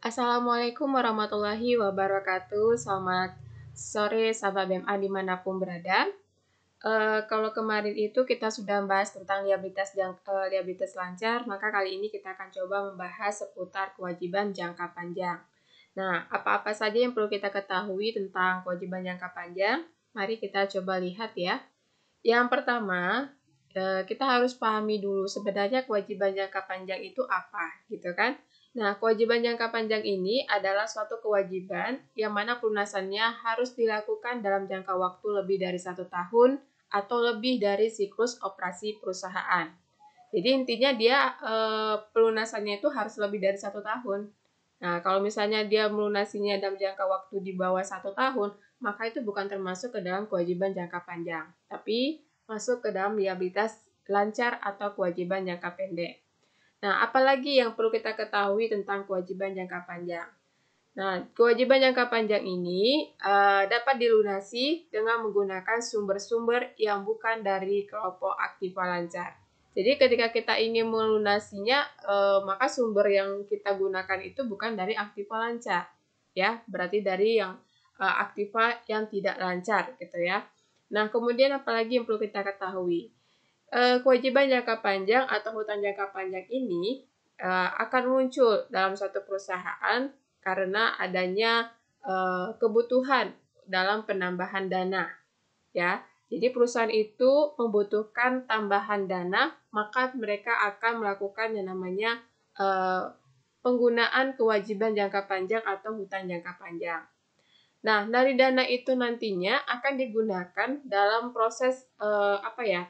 Assalamualaikum warahmatullahi wabarakatuh. Selamat sore sahabat BMA dimanapun berada. Kalau kemarin itu kita sudah membahas tentang liabilitas lancar, maka kali ini kita akan coba membahas seputar kewajiban jangka panjang. Nah, apa-apa saja yang perlu kita ketahui tentang kewajiban jangka panjang? Mari kita coba lihat ya. Yang pertama, kita harus pahami dulu sebenarnya kewajiban jangka panjang itu apa, gitu kan? Nah, kewajiban jangka panjang ini adalah suatu kewajiban yang mana pelunasannya harus dilakukan dalam jangka waktu lebih dari 1 tahun atau lebih dari siklus operasi perusahaan. Jadi intinya dia pelunasannya itu harus lebih dari 1 tahun. Nah, kalau misalnya dia melunasinya dalam jangka waktu di bawah 1 tahun, maka itu bukan termasuk ke dalam kewajiban jangka panjang, tapi masuk ke dalam liabilitas lancar atau kewajiban jangka pendek. Nah, apalagi yang perlu kita ketahui tentang kewajiban jangka panjang? Nah, kewajiban jangka panjang ini dapat dilunasi dengan menggunakan sumber-sumber yang bukan dari kelompok aktiva lancar. Jadi ketika kita ingin melunasinya, maka sumber yang kita gunakan itu bukan dari aktiva lancar, ya, berarti dari yang aktiva yang tidak lancar, gitu ya. Nah, kemudian apalagi yang perlu kita ketahui? Kewajiban jangka panjang atau hutang jangka panjang ini akan muncul dalam suatu perusahaan karena adanya kebutuhan dalam penambahan dana, ya. Jadi perusahaan itu membutuhkan tambahan dana, maka mereka akan melakukan yang namanya penggunaan kewajiban jangka panjang atau hutang jangka panjang. Nah, dari dana itu nantinya akan digunakan dalam proses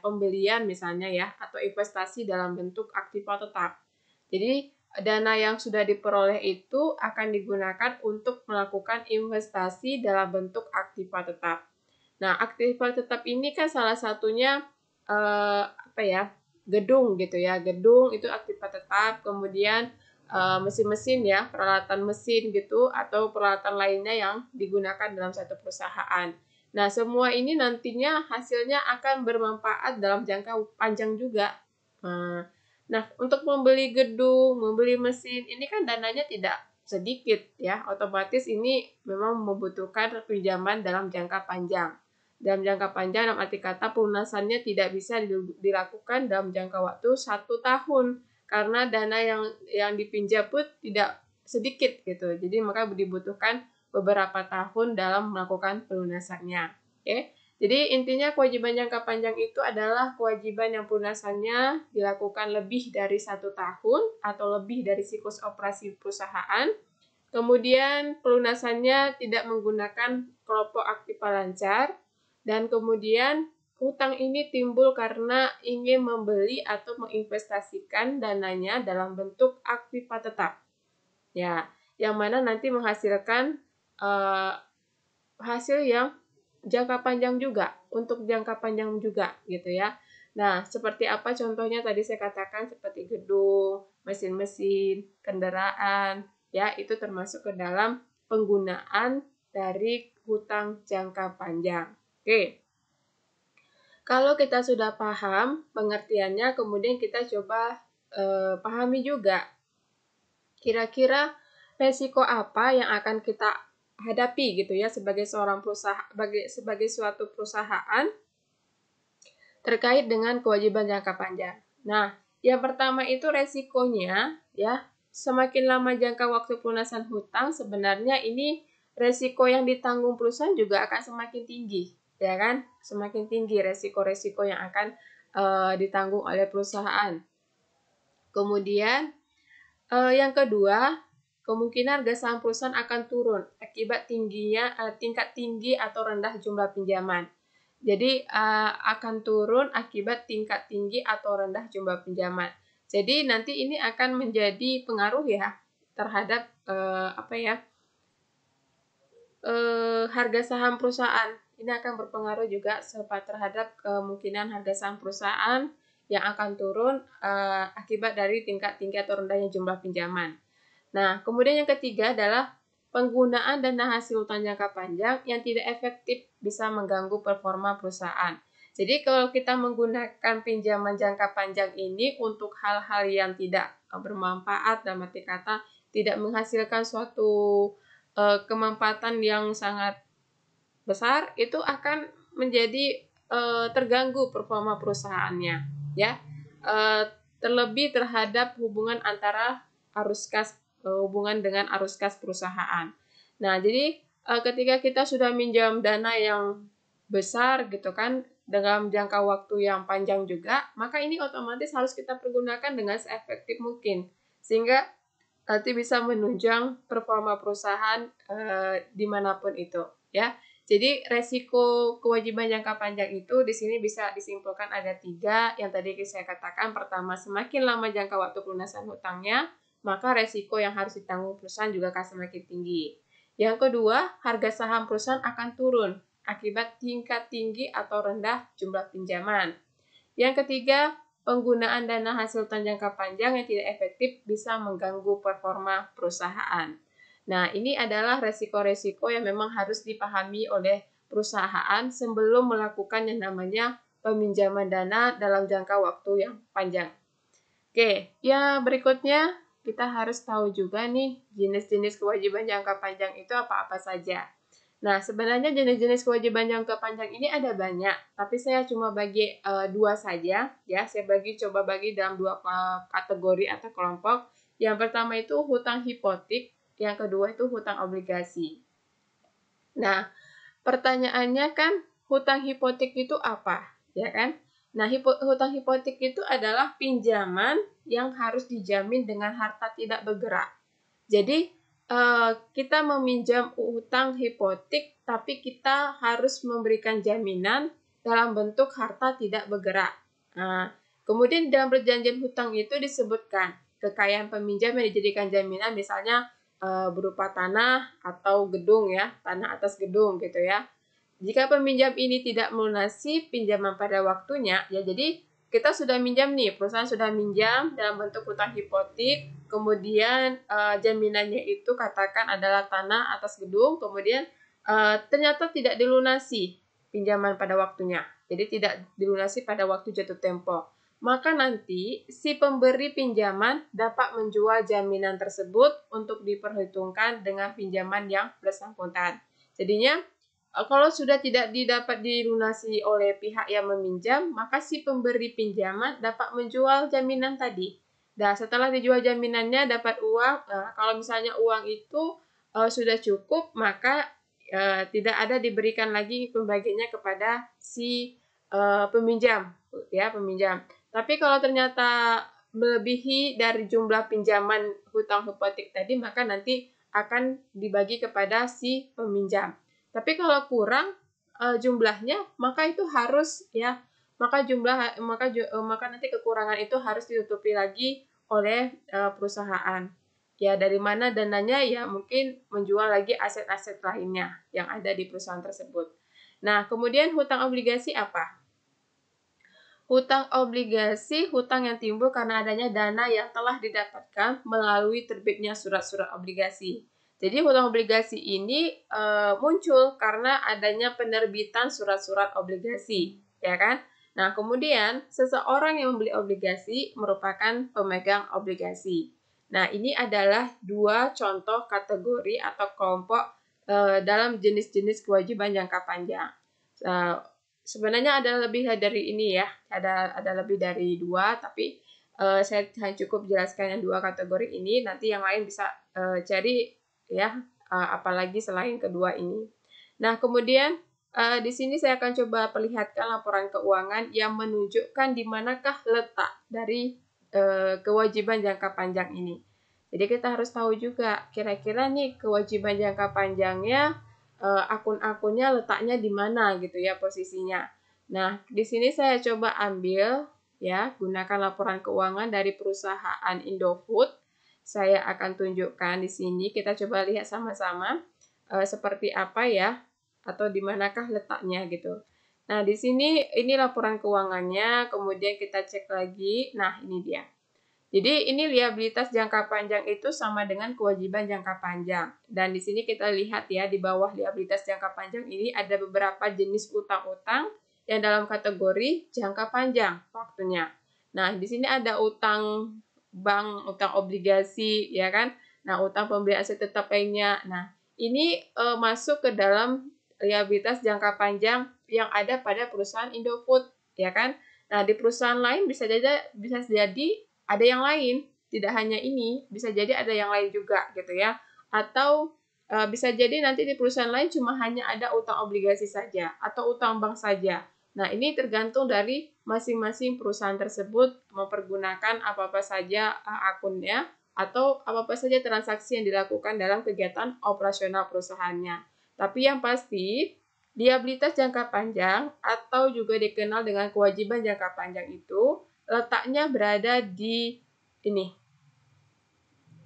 pembelian misalnya ya, atau investasi dalam bentuk aktiva tetap. Jadi, dana yang sudah diperoleh itu akan digunakan untuk melakukan investasi dalam bentuk aktiva tetap. Nah, aktiva tetap ini kan salah satunya gedung gitu ya. Gedung itu aktiva tetap, kemudian mesin-mesin ya, peralatan mesin gitu, atau peralatan lainnya yang digunakan dalam satu perusahaan. Nah, semua ini nantinya hasilnya akan bermanfaat dalam jangka panjang juga. Nah, untuk membeli gedung, membeli mesin, ini kan dananya tidak sedikit ya, otomatis ini memang membutuhkan pinjaman dalam jangka panjang. Dalam jangka panjang, dalam arti kata pelunasannya tidak bisa dilakukan dalam jangka waktu 1 tahun, karena dana yang dipinjam pun tidak sedikit gitu. Jadi maka dibutuhkan beberapa tahun dalam melakukan pelunasannya. Oke. Jadi intinya kewajiban jangka panjang itu adalah kewajiban yang pelunasannya dilakukan lebih dari 1 tahun atau lebih dari siklus operasi perusahaan. Kemudian pelunasannya tidak menggunakan kelompok aktiva lancar, dan kemudian hutang ini timbul karena ingin membeli atau menginvestasikan dananya dalam bentuk aktiva tetap. Ya, yang mana nanti menghasilkan hasil yang jangka panjang juga, untuk jangka panjang juga gitu ya. Nah, seperti apa contohnya tadi saya katakan, seperti gedung, mesin-mesin, kendaraan, ya, itu termasuk ke dalam penggunaan dari hutang jangka panjang. Oke. Kalau kita sudah paham pengertiannya, kemudian kita coba pahami juga kira-kira resiko apa yang akan kita hadapi gitu ya sebagai seorang perusahaan, sebagai suatu perusahaan terkait dengan kewajiban jangka panjang. Nah, yang pertama itu resikonya ya, semakin lama jangka waktu pelunasan hutang, sebenarnya ini resiko yang ditanggung perusahaan juga akan semakin tinggi, ya kan? Semakin tinggi resiko-resiko yang akan ditanggung oleh perusahaan. Kemudian yang kedua, kemungkinan harga saham perusahaan akan turun akibat tingkat tinggi atau rendah jumlah pinjaman. Jadi akan turun akibat tingkat tinggi atau rendah jumlah pinjaman. Jadi nanti ini akan menjadi pengaruh ya terhadap harga saham perusahaan. Ini akan berpengaruh juga terhadap kemungkinan harga saham perusahaan yang akan turun akibat dari tingkat tinggi atau rendahnya jumlah pinjaman. Nah, kemudian yang ketiga adalah penggunaan dana hasil hutang jangka panjang yang tidak efektif bisa mengganggu performa perusahaan. Jadi kalau kita menggunakan pinjaman jangka panjang ini untuk hal-hal yang tidak bermanfaat, dalam arti kata tidak menghasilkan suatu kemanfaatan yang sangat besar, itu akan menjadi terganggu performa perusahaannya, ya. Terlebih terhadap hubungan antara hubungan dengan arus kas perusahaan. Nah, jadi ketika kita sudah minjam dana yang besar gitu kan, dalam jangka waktu yang panjang juga, maka ini otomatis harus kita pergunakan dengan seefektif mungkin, sehingga nanti bisa menunjang performa perusahaan dimanapun itu, ya. Jadi resiko kewajiban jangka panjang itu di sini bisa disimpulkan ada 3 yang tadi saya katakan. Pertama, semakin lama jangka waktu pelunasan hutangnya, maka resiko yang harus ditanggung perusahaan juga akan semakin tinggi. Yang kedua, harga saham perusahaan akan turun akibat tingkat tinggi atau rendah jumlah pinjaman. Yang ketiga, penggunaan dana hasil hutang jangka panjang yang tidak efektif bisa mengganggu performa perusahaan. Nah, ini adalah resiko-resiko yang memang harus dipahami oleh perusahaan sebelum melakukan yang namanya peminjaman dana dalam jangka waktu yang panjang. Oke, ya berikutnya kita harus tahu juga nih jenis-jenis kewajiban jangka panjang itu apa-apa saja. Nah, sebenarnya jenis-jenis kewajiban jangka panjang ini ada banyak, tapi saya cuma bagi 2 saja, ya. Saya coba bagi dalam 2 kategori atau kelompok. Yang pertama itu hutang hipotek, yang kedua itu hutang obligasi. Nah, pertanyaannya kan hutang hipotek itu apa, ya kan? Nah, hutang hipotek itu adalah pinjaman yang harus dijamin dengan harta tidak bergerak. Jadi, kita meminjam hutang hipotek, tapi kita harus memberikan jaminan dalam bentuk harta tidak bergerak. Nah, kemudian dalam perjanjian hutang itu disebutkan kekayaan peminjam yang dijadikan jaminan, misalnya berupa tanah atau gedung, ya, tanah atas gedung gitu ya. Jika peminjam ini tidak melunasi pinjaman pada waktunya, ya jadi kita sudah minjam nih, perusahaan sudah minjam dalam bentuk hutang hipotek, kemudian jaminannya itu katakan adalah tanah atas gedung, kemudian ternyata tidak dilunasi pinjaman pada waktunya, jadi tidak dilunasi pada waktu jatuh tempo. Maka nanti si pemberi pinjaman dapat menjual jaminan tersebut untuk diperhitungkan dengan pinjaman yang bersangkutan. Jadinya kalau sudah tidak didapat dilunasi oleh pihak yang meminjam, maka si pemberi pinjaman dapat menjual jaminan tadi. Dan setelah dijual jaminannya dapat uang. Nah, kalau misalnya uang itu sudah cukup, maka tidak ada diberikan lagi pembagiannya kepada si peminjam, ya, peminjam. Tapi kalau ternyata melebihi dari jumlah pinjaman hutang hipotek tadi, maka nanti akan dibagi kepada si peminjam. Tapi kalau kurang jumlahnya, maka itu harus, ya, maka nanti kekurangan itu harus ditutupi lagi oleh perusahaan. Ya, dari mana dananya? Ya, mungkin menjual lagi aset-aset lainnya yang ada di perusahaan tersebut. Nah, kemudian hutang obligasi apa? Hutang obligasi, hutang yang timbul karena adanya dana yang telah didapatkan melalui terbitnya surat-surat obligasi. Jadi hutang obligasi ini muncul karena adanya penerbitan surat-surat obligasi, ya kan? Nah, kemudian seseorang yang membeli obligasi merupakan pemegang obligasi. Nah, ini adalah 2 contoh kategori atau kelompok dalam jenis-jenis kewajiban jangka panjang. Sebenarnya ada lebih dari ini, ya, ada lebih dari 2, tapi saya hanya cukup jelaskan yang 2 kategori ini. Nanti yang lain bisa cari, ya, apalagi selain kedua ini. Nah, kemudian di sini saya akan coba perlihatkan laporan keuangan yang menunjukkan di manakah letak dari kewajiban jangka panjang ini. Jadi kita harus tahu juga kira-kira nih kewajiban jangka panjangnya, akun-akunnya letaknya di mana gitu ya posisinya. Nah, di sini saya coba ambil, ya, gunakan laporan keuangan dari perusahaan Indofood. Saya akan tunjukkan di sini, kita coba lihat sama-sama seperti apa, ya, atau di manakah letaknya gitu. Nah, di sini ini laporan keuangannya, kemudian kita cek lagi. Nah, ini dia. Jadi ini liabilitas jangka panjang itu sama dengan kewajiban jangka panjang. Dan di sini kita lihat, ya, di bawah liabilitas jangka panjang ini ada beberapa jenis utang-utang yang dalam kategori jangka panjang waktunya. Nah, di sini ada utang bank, utang obligasi, ya kan? Nah, utang pembelian aset tetap lainnya. Nah, ini masuk ke dalam liabilitas jangka panjang yang ada pada perusahaan Indofood, ya kan? Nah, di perusahaan lain bisa jadi ada yang lain, tidak hanya ini, bisa jadi ada yang lain juga gitu ya. Atau bisa jadi nanti di perusahaan lain cuma hanya ada utang obligasi saja atau utang bank saja. Nah, ini tergantung dari masing-masing perusahaan tersebut mempergunakan apa-apa saja akunnya atau apa-apa saja transaksi yang dilakukan dalam kegiatan operasional perusahaannya. Tapi yang pasti, liabilitas jangka panjang atau juga dikenal dengan kewajiban jangka panjang itu letaknya berada di ini,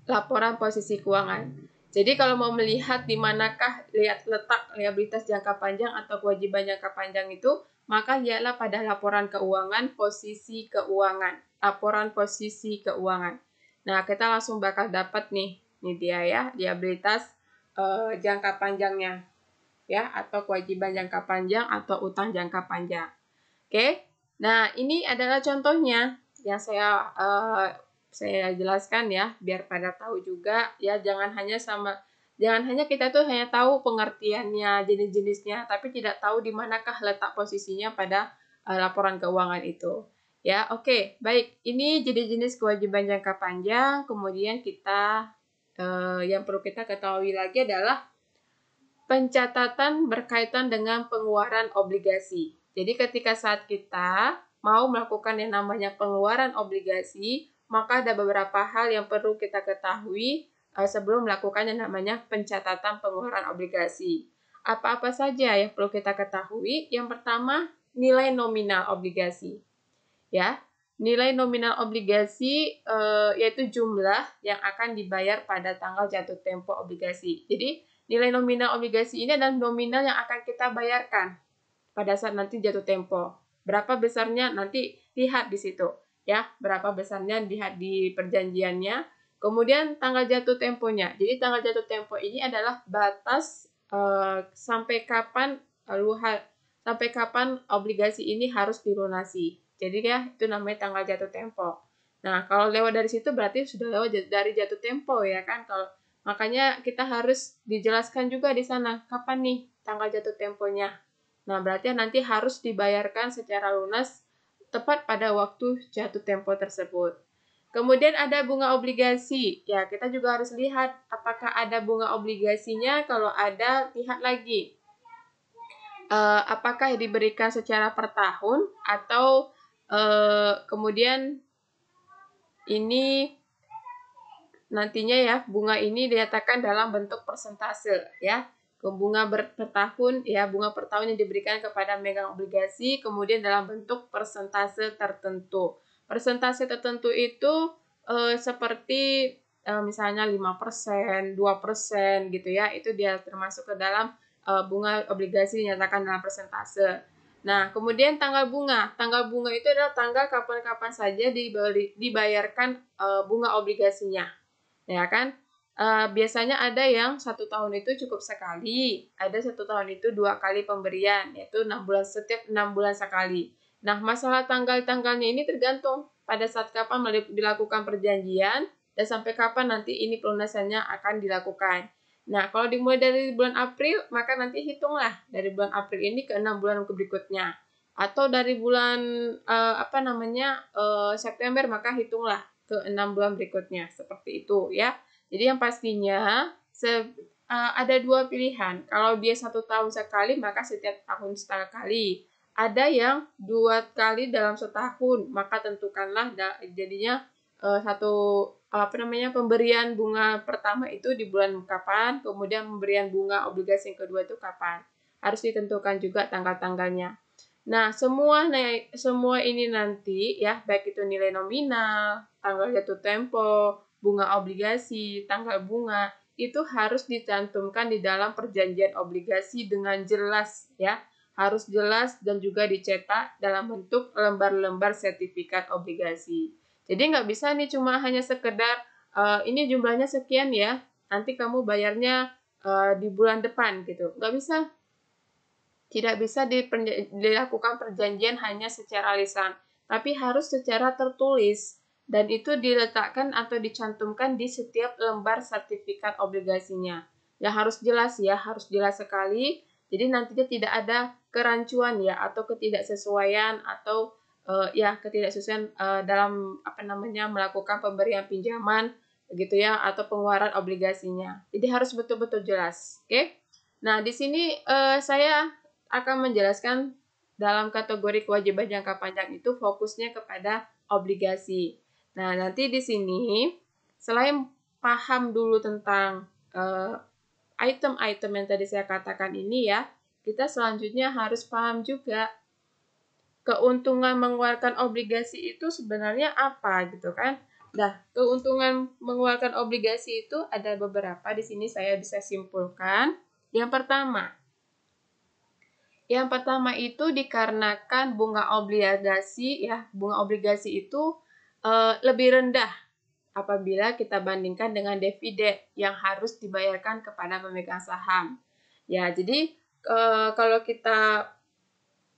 laporan posisi keuangan. Jadi kalau mau melihat di manakah letak liabilitas jangka panjang atau kewajiban jangka panjang itu, maka lihatlah pada laporan keuangan posisi keuangan. Laporan posisi keuangan. Nah, kita langsung bakal dapat nih, ini dia ya, liabilitas jangka panjangnya, ya, atau kewajiban jangka panjang atau utang jangka panjang. Oke, nah ini adalah contohnya yang saya jelaskan ya, biar pada tahu juga ya, jangan hanya kita tuh hanya tahu pengertiannya, jenis-jenisnya, tapi tidak tahu di manakah letak posisinya pada laporan keuangan itu. Ya, oke, baik. Ini jenis-jenis kewajiban jangka panjang. Kemudian yang perlu kita ketahui lagi adalah pencatatan berkaitan dengan pengeluaran obligasi. Jadi ketika saat kita mau melakukan yang namanya pengeluaran obligasi, maka ada beberapa hal yang perlu kita ketahui sebelum melakukan yang namanya pencatatan pengeluaran obligasi. Apa-apa saja yang perlu kita ketahui? Yang pertama, nilai nominal obligasi. Ya, nilai nominal obligasi yaitu jumlah yang akan dibayar pada tanggal jatuh tempo obligasi. Jadi, nilai nominal obligasi ini adalah nominal yang akan kita bayarkan pada saat nanti jatuh tempo. Berapa besarnya nanti lihat di situ, ya. Berapa besarnya lihat di perjanjiannya. Kemudian tanggal jatuh temponya. Jadi tanggal jatuh tempo ini adalah batas sampai kapan obligasi ini harus dilunasi. Jadi ya, itu namanya tanggal jatuh tempo. Nah, kalau lewat dari situ berarti sudah lewat dari jatuh tempo ya kan. Makanya kita harus dijelaskan juga di sana kapan nih tanggal jatuh temponya. Nah, berarti nanti harus dibayarkan secara lunas tepat pada waktu jatuh tempo tersebut. Kemudian ada bunga obligasi. Ya, kita juga harus lihat apakah ada bunga obligasinya. Kalau ada, lihat lagi. Apakah diberikan secara per tahun atau kemudian ini nantinya ya, bunga ini dinyatakan dalam bentuk persentase ya. Bunga per tahun ya, bunga per tahun yang diberikan kepada megang obligasi kemudian dalam bentuk persentase tertentu. Persentase tertentu itu seperti misalnya 5%, 2% gitu ya. Itu dia termasuk ke dalam bunga obligasi dinyatakan dalam persentase. Nah, kemudian tanggal bunga. Tanggal bunga itu adalah tanggal kapan-kapan saja dibayarkan bunga obligasinya. Ya kan? Biasanya ada yang 1 tahun itu cukup sekali, ada 1 tahun itu 2 kali pemberian, yaitu setiap 6 bulan sekali. Nah, masalah tanggal-tanggalnya ini tergantung pada saat kapan dilakukan perjanjian dan sampai kapan nanti ini pelunasannya akan dilakukan. Nah, kalau dimulai dari bulan April, maka nanti hitunglah dari bulan April ini ke 6 bulan berikutnya. Atau dari bulan September, maka hitunglah ke 6 bulan berikutnya. Seperti itu ya. Jadi yang pastinya ada 2 pilihan. Kalau dia 1 tahun sekali, maka setiap tahun sekali. Ada yang 2 kali dalam setahun, maka tentukanlah jadinya pemberian bunga pertama itu di bulan kapan, kemudian pemberian bunga obligasi yang kedua itu kapan. Harus ditentukan juga tanggal-tanggalnya. Nah, semua ini nanti ya, baik itu nilai nominal, tanggal jatuh tempo, bunga obligasi, tanggal bunga, itu harus dicantumkan di dalam perjanjian obligasi dengan jelas ya. Harus jelas dan juga dicetak dalam bentuk lembar-lembar sertifikat obligasi. Jadi nggak bisa nih cuma hanya sekedar ini jumlahnya sekian ya, nanti kamu bayarnya di bulan depan gitu. Nggak bisa. Tidak bisa dilakukan perjanjian hanya secara lisan, tapi harus secara tertulis dan itu diletakkan atau dicantumkan di setiap lembar sertifikat obligasinya. Ya harus jelas ya, harus jelas sekali. Jadi nantinya tidak ada kerancuan ya atau ketidaksesuaian atau ketidaksesuaian dalam melakukan pemberian pinjaman gitu ya atau pengeluaran obligasinya. Jadi harus betul-betul jelas, oke? Nah, di sini saya akan menjelaskan dalam kategori kewajiban jangka panjang itu fokusnya kepada obligasi. Nah, nanti di sini selain paham dulu tentang item-item yang tadi saya katakan ini ya, kita selanjutnya harus paham juga keuntungan mengeluarkan obligasi itu sebenarnya apa gitu kan. Nah, keuntungan mengeluarkan obligasi itu ada beberapa, di sini saya bisa simpulkan. Yang pertama itu dikarenakan bunga obligasi ya, bunga obligasi itu lebih rendah apabila kita bandingkan dengan dividen yang harus dibayarkan kepada pemegang saham. Ya, jadi kalau kita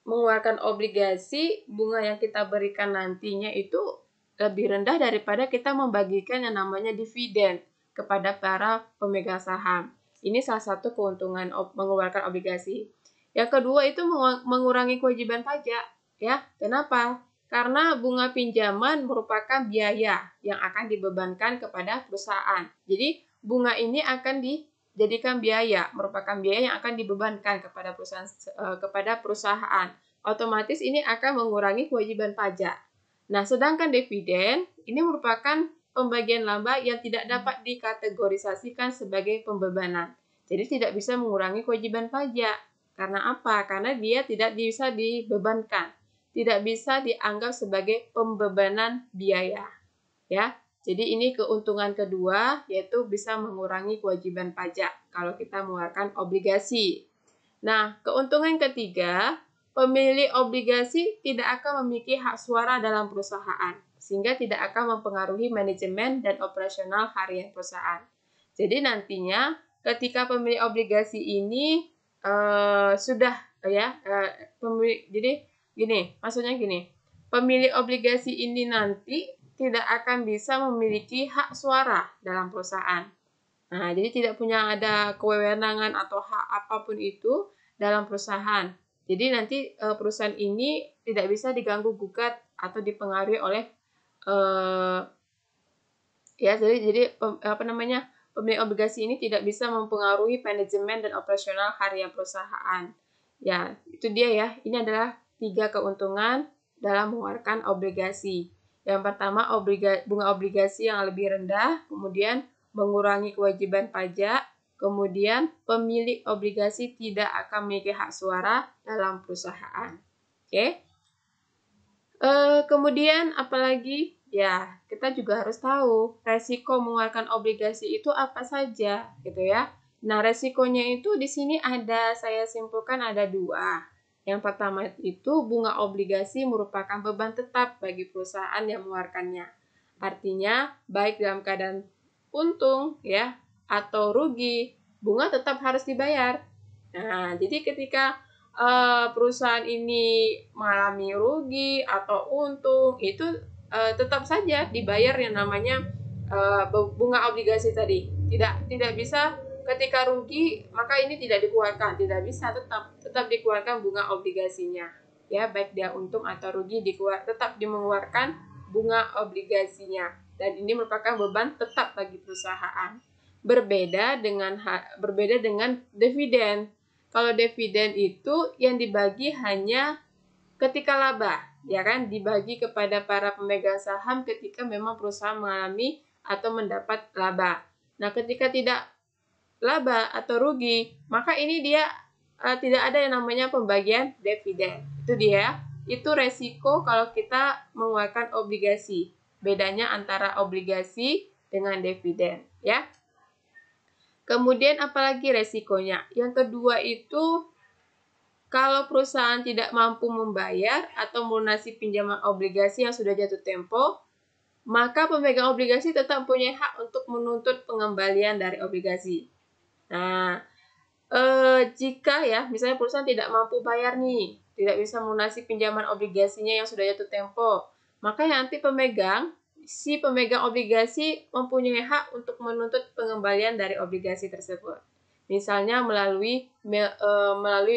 mengeluarkan obligasi, bunga yang kita berikan nantinya itu lebih rendah daripada kita membagikan yang namanya dividen kepada para pemegang saham. Ini salah satu keuntungan mengeluarkan obligasi. Yang kedua itu mengurangi kewajiban pajak, ya. Kenapa? Karena bunga pinjaman merupakan biaya yang akan dibebankan kepada perusahaan. Jadi, bunga ini akan dijadikan biaya, merupakan biaya yang akan dibebankan kepada perusahaan. Otomatis ini akan mengurangi kewajiban pajak. Nah, sedangkan dividen ini merupakan pembagian laba yang tidak dapat dikategorisasikan sebagai pembebanan. Jadi tidak bisa mengurangi kewajiban pajak. Karena apa? Karena dia tidak bisa dibebankan. Tidak bisa dianggap sebagai pembebanan biaya. Ya. Jadi ini keuntungan kedua, yaitu bisa mengurangi kewajiban pajak kalau kita mengeluarkan obligasi. Nah, keuntungan ketiga, pemilik obligasi tidak akan memiliki hak suara dalam perusahaan, sehingga tidak akan mempengaruhi manajemen dan operasional harian perusahaan. Jadi nantinya ketika pemilik obligasi ini pemilik obligasi ini nanti tidak akan bisa memiliki hak suara dalam perusahaan. Nah, jadi tidak punya ada kewenangan atau hak apapun itu dalam perusahaan. Jadi nanti perusahaan ini tidak bisa diganggu gugat atau dipengaruhi oleh pemilik obligasi ini tidak bisa mempengaruhi manajemen dan operasional harian perusahaan. Ya, itu dia ya. Ini adalah 3 keuntungan dalam mengeluarkan obligasi. Yang pertama, bunga obligasi yang lebih rendah, kemudian mengurangi kewajiban pajak, kemudian pemilik obligasi tidak akan memiliki hak suara dalam perusahaan. Oke. Kemudian apalagi? Ya, kita juga harus tahu resiko mengeluarkan obligasi itu apa saja, gitu ya. Nah, resikonya itu di sini saya simpulkan ada 2. Yang pertama itu bunga obligasi merupakan beban tetap bagi perusahaan yang mengeluarkannya. Artinya, baik dalam keadaan untung ya atau rugi, bunga tetap harus dibayar. Nah, jadi ketika perusahaan ini mengalami rugi atau untung, itu tetap saja dibayar yang namanya bunga obligasi tadi. Tidak bisa ketika rugi maka ini tidak dikeluarkan, tidak bisa, tetap dikeluarkan bunga obligasinya. Ya, baik dia untung atau rugi tetap mengeluarkan bunga obligasinya. Dan ini merupakan beban tetap bagi perusahaan. Berbeda dengan dividen. Kalau dividen itu yang dibagi hanya ketika laba, ya kan, dibagi kepada para pemegang saham ketika memang perusahaan mengalami atau mendapat laba. Nah, ketika tidak laba atau rugi, maka ini dia tidak ada yang namanya pembagian dividen. Itu dia, itu resiko kalau kita mengeluarkan obligasi. Bedanya antara obligasi dengan dividen, ya. Kemudian apalagi resikonya? Yang kedua itu kalau perusahaan tidak mampu membayar atau melunasi pinjaman obligasi yang sudah jatuh tempo, maka pemegang obligasi tetap punya hak untuk menuntut pengembalian dari obligasi. Nah, jika ya misalnya perusahaan tidak mampu bayar nih, tidak bisa melunasi pinjaman obligasinya yang sudah jatuh tempo, maka nanti pemegang si pemegang obligasi mempunyai hak untuk menuntut pengembalian dari obligasi tersebut. Misalnya melalui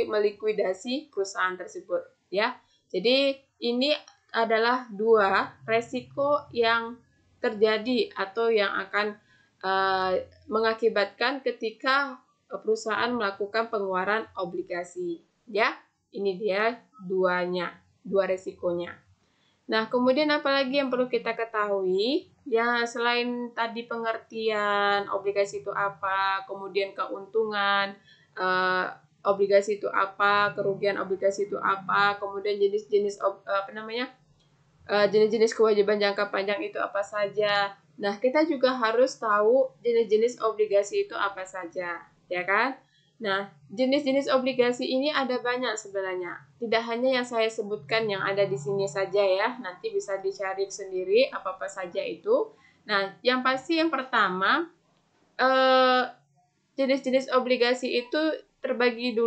melikuidasi perusahaan tersebut, ya. Jadi ini adalah dua resiko yang terjadi atau yang akan mengakibatkan ketika perusahaan melakukan pengeluaran obligasi, ya. Ini dia dua resikonya. Nah, kemudian apalagi yang perlu kita ketahui? Ya, selain tadi pengertian obligasi itu apa, kemudian keuntungan, obligasi itu apa, kerugian obligasi itu apa, kemudian jenis-jenis jenis-jenis kewajiban jangka panjang itu apa saja. Nah, kita juga harus tahu jenis-jenis obligasi itu apa saja, ya kan? Nah, jenis-jenis obligasi ini ada banyak sebenarnya. Tidak hanya yang saya sebutkan yang ada di sini saja ya. Nanti bisa dicari sendiri apa-apa saja itu. Nah, yang pasti yang pertama, jenis-jenis obligasi itu terbagi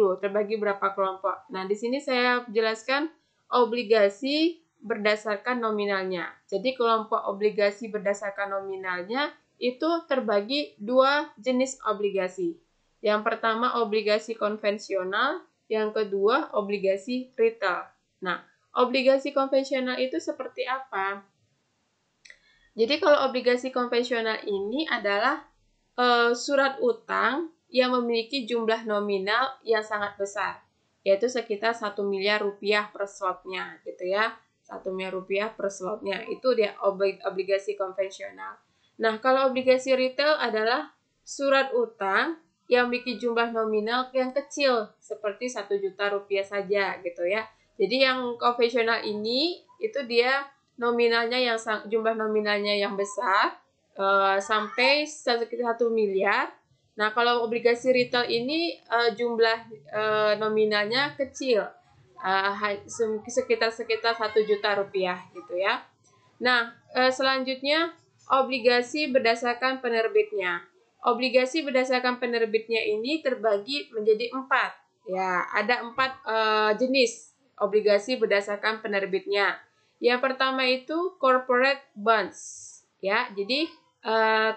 berapa kelompok. Nah, di sini saya jelaskan obligasi berdasarkan nominalnya. Jadi, kelompok obligasi berdasarkan nominalnya itu terbagi dua jenis obligasi. Yang pertama obligasi konvensional, yang kedua obligasi retail. Nah, obligasi konvensional itu seperti apa? Jadi kalau obligasi konvensional ini adalah surat utang yang memiliki jumlah nominal yang sangat besar, yaitu sekitar 1 miliar rupiah per slotnya, gitu ya. 1 miliar rupiah per slotnya, itu dia obligasi konvensional. Nah, kalau obligasi retail adalah surat utang yang memiliki jumlah nominal yang kecil, seperti 1 juta rupiah saja, gitu ya. Jadi yang konvensional ini, itu dia nominalnya jumlah nominalnya yang besar, sampai 1 miliar. Nah, kalau obligasi retail ini jumlah nominalnya kecil, sekitar 1 juta rupiah gitu ya. Nah, selanjutnya obligasi berdasarkan penerbitnya. Obligasi berdasarkan penerbitnya ini terbagi menjadi 4. Ya, ada 4 jenis obligasi berdasarkan penerbitnya. Yang pertama itu corporate bonds. Ya, jadi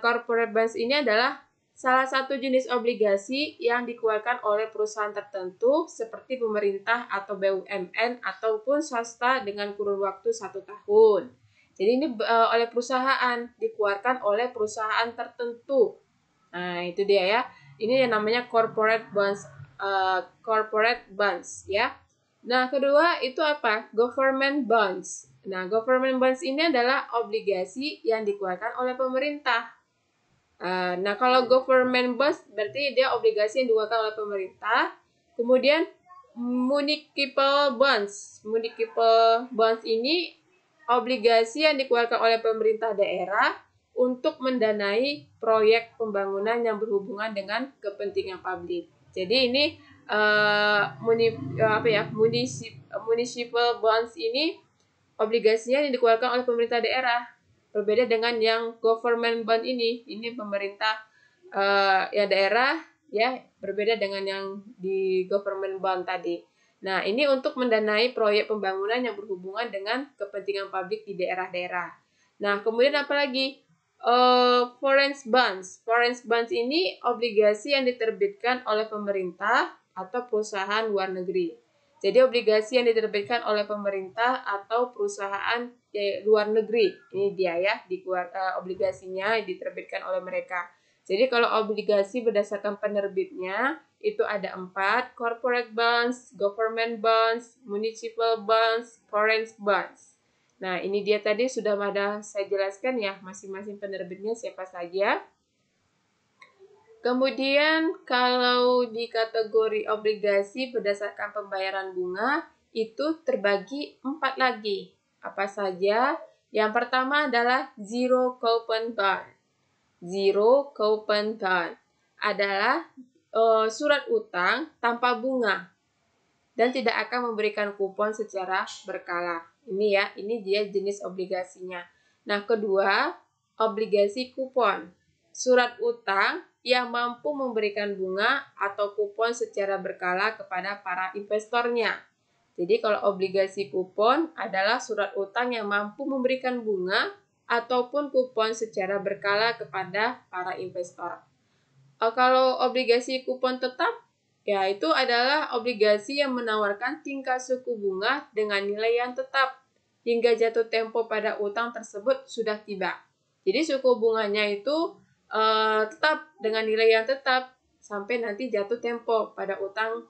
corporate bonds ini adalah salah satu jenis obligasi yang dikeluarkan oleh perusahaan tertentu seperti pemerintah atau BUMN ataupun swasta dengan kurun waktu 1 tahun. Jadi ini oleh perusahaan, dikeluarkan oleh perusahaan tertentu. Nah, itu dia ya. Ini yang namanya corporate bonds ya. Nah, kedua itu apa? Government bonds. Nah, government bonds ini adalah obligasi yang dikeluarkan oleh pemerintah. Nah, kalau government bonds berarti dia obligasi yang dikeluarkan oleh pemerintah. Kemudian municipal bonds. Municipal bonds ini obligasi yang dikeluarkan oleh pemerintah daerah untuk mendanai proyek pembangunan yang berhubungan dengan kepentingan publik. Jadi ini municipal bonds ini obligasinya yang dikeluarkan oleh pemerintah daerah. Berbeda dengan yang government bond ini pemerintah ya daerah ya, berbeda dengan yang di government bond tadi. Nah, ini untuk mendanai proyek pembangunan yang berhubungan dengan kepentingan publik di daerah-daerah. Nah, kemudian apa lagi? Foreign bonds. Foreign bonds ini obligasi yang diterbitkan oleh pemerintah atau perusahaan luar negeri. Jadi obligasi yang diterbitkan oleh pemerintah atau perusahaan luar negeri. Ini dia ya, obligasinya diterbitkan oleh mereka. Jadi kalau obligasi berdasarkan penerbitnya itu ada 4, corporate bonds, government bonds, municipal bonds, foreign bonds. Nah, ini dia tadi sudah ada saya jelaskan ya, masing-masing penerbitnya siapa saja. Kemudian kalau di kategori obligasi berdasarkan pembayaran bunga, itu terbagi 4 lagi. Apa saja? Yang pertama adalah zero coupon bond. Zero coupon bond adalah surat utang tanpa bunga dan tidak akan memberikan kupon secara berkala. Ini ya, ini dia jenis obligasinya. Nah, kedua, obligasi kupon. Surat utang yang mampu memberikan bunga atau kupon secara berkala kepada para investornya. Jadi kalau obligasi kupon adalah surat utang yang mampu memberikan bunga ataupun kupon secara berkala kepada para investor. Kalau obligasi kupon tetap, ya itu adalah obligasi yang menawarkan tingkat suku bunga dengan nilai yang tetap hingga jatuh tempo pada utang tersebut sudah tiba. Jadi suku bunganya itu tetap dengan nilai yang tetap sampai nanti jatuh tempo pada utang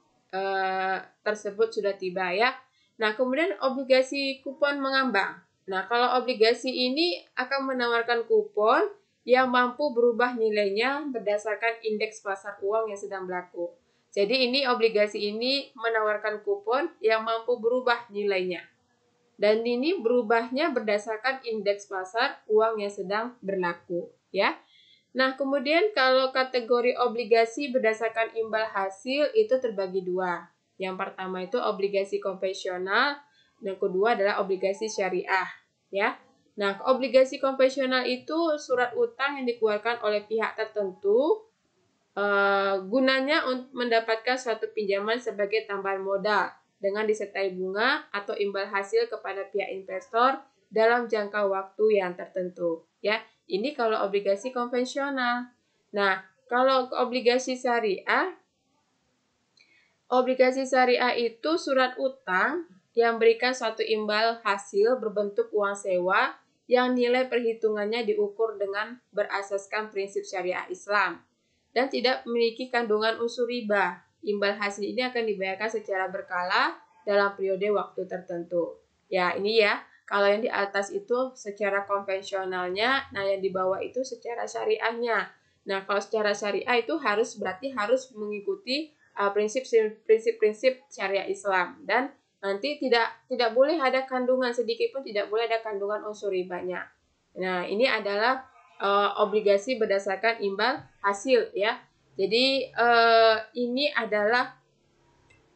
tersebut sudah tiba ya. Nah, kemudian obligasi kupon mengambang. Nah, kalau obligasi ini akan menawarkan kupon yang mampu berubah nilainya berdasarkan indeks pasar uang yang sedang berlaku. Jadi ini obligasi ini menawarkan kupon yang mampu berubah nilainya. Dan ini berubahnya berdasarkan indeks pasar uang yang sedang berlaku, ya. Nah, kemudian kalau kategori obligasi berdasarkan imbal hasil itu terbagi dua. Yang pertama itu obligasi konvensional, dan kedua adalah obligasi syariah, ya. Nah, obligasi konvensional itu surat utang yang dikeluarkan oleh pihak tertentu gunanya untuk mendapatkan suatu pinjaman sebagai tambahan modal dengan disertai bunga atau imbal hasil kepada pihak investor dalam jangka waktu yang tertentu. Ya, ini kalau obligasi konvensional. Nah, kalau obligasi syariah itu surat utang yang berikan suatu imbal hasil berbentuk uang sewa yang nilai perhitungannya diukur dengan berasaskan prinsip syariah Islam dan tidak memiliki kandungan unsur riba. Imbal hasil ini akan dibayarkan secara berkala dalam periode waktu tertentu. Ya, ini ya. Kalau yang di atas itu secara konvensionalnya, nah yang di bawah itu secara syariahnya. Nah, kalau secara syariah itu berarti harus mengikuti prinsip-prinsip syariah Islam dan nanti tidak boleh ada kandungan sedikit pun, tidak boleh ada kandungan unsur ribanya. Nah, ini adalah obligasi berdasarkan imbal hasil ya. Jadi ini adalah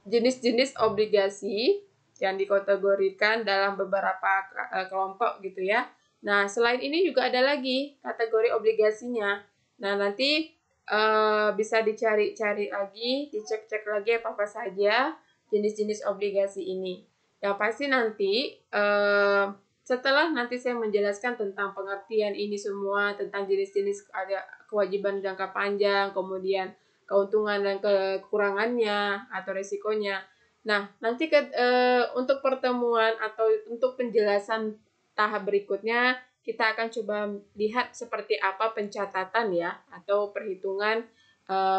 jenis-jenis obligasi yang dikategorikan dalam beberapa kelompok gitu ya. Nah, selain ini juga ada lagi kategori obligasinya. Nah, nanti bisa dicari-cari lagi, dicek-cek lagi apa-apa saja jenis-jenis obligasi ini. Yang pasti nanti setelah nanti saya menjelaskan tentang pengertian ini semua, tentang jenis-jenis ada kewajiban jangka panjang, kemudian keuntungan dan kekurangannya atau resikonya. Nah, nanti untuk pertemuan atau untuk penjelasan tahap berikutnya, kita akan coba lihat seperti apa pencatatan ya atau perhitungan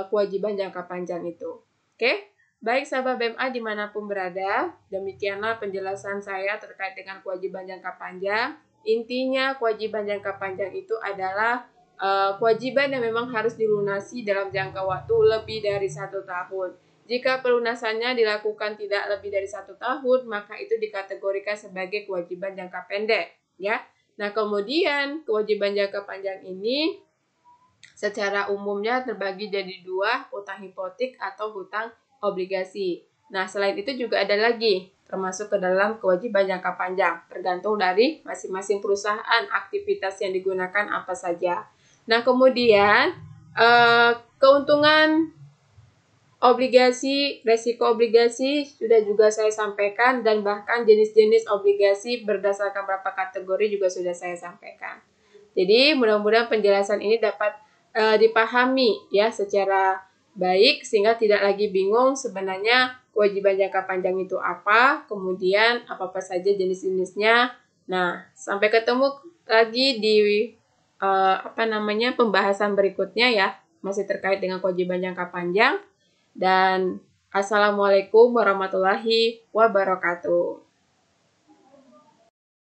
kewajiban jangka panjang itu. Oke, baik sahabat BMA dimanapun berada, demikianlah penjelasan saya terkait dengan kewajiban jangka panjang. Intinya kewajiban jangka panjang itu adalah kewajiban yang memang harus dilunasi dalam jangka waktu lebih dari 1 tahun. Jika pelunasannya dilakukan tidak lebih dari 1 tahun, maka itu dikategorikan sebagai kewajiban jangka pendek, ya. Nah, kemudian kewajiban jangka panjang ini secara umumnya terbagi jadi dua, hutang hipotek atau hutang obligasi. Nah, selain itu juga ada lagi termasuk ke dalam kewajiban jangka panjang, tergantung dari masing-masing perusahaan, aktivitas yang digunakan apa saja. Nah, kemudian keuntungan obligasi, resiko obligasi sudah juga saya sampaikan dan bahkan jenis-jenis obligasi berdasarkan berapa kategori juga sudah saya sampaikan. Jadi mudah-mudahan penjelasan ini dapat dipahami ya secara baik sehingga tidak lagi bingung sebenarnya kewajiban jangka panjang itu apa, kemudian apa-apa saja jenis-jenisnya. Nah, sampai ketemu lagi di pembahasan berikutnya ya, masih terkait dengan kewajiban jangka panjang. Dan assalamualaikum warahmatullahi wabarakatuh.